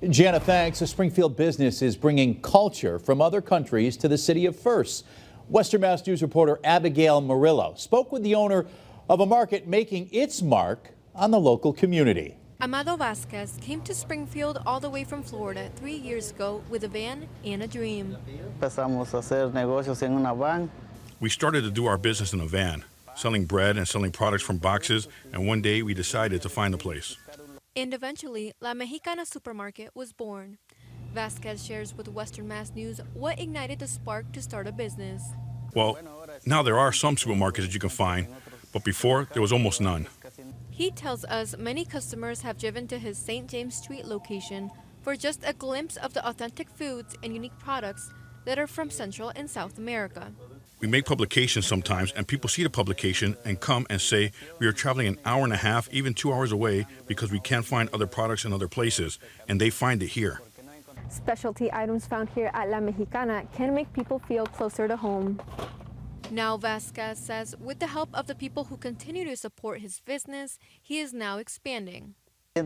Jana, thanks. A Springfield business is bringing culture from other countries to the city of firsts. Western Mass News reporter Abigail Murillo spoke with the owner of a market making its mark on the local community. Amado Vasquez came to Springfield all the way from Florida 3 years ago with a van and a dream. We started to do our business in a van, selling bread and selling products from boxes, and one day we decided to find a place. And eventually, La Mexicana supermarket was born. Vasquez shares with Western Mass News what ignited the spark to start a business. Well, now there are some supermarkets that you can find, but before there was almost none. He tells us many customers have driven to his St. James Street location for just a glimpse of the authentic foods and unique products that are from Central and South America. We make publications sometimes, and people see the publication and come and say we are traveling an hour and a half, even 2 hours away, because we can't find other products in other places, and they find it here. Specialty items found here at La Mexicana can make people feel closer to home. Now Vasquez says with the help of the people who continue to support his business, he is now expanding. I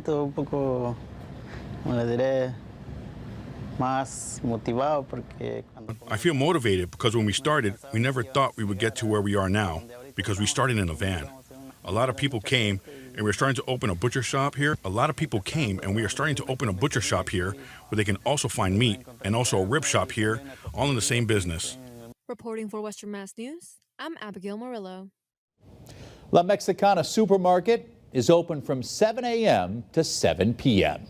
feel motivated because when we started, we never thought we would get to where we are now because we started in a van. A lot of people came and we're starting to open a butcher shop here. A lot of people came and we are starting to open a butcher shop here where they can also find meat, and also a rib shop here, all in the same business. Reporting for Western Mass News, I'm Abigail Murillo. La Mexicana supermarket is open from 7 a.m. to 7 p.m.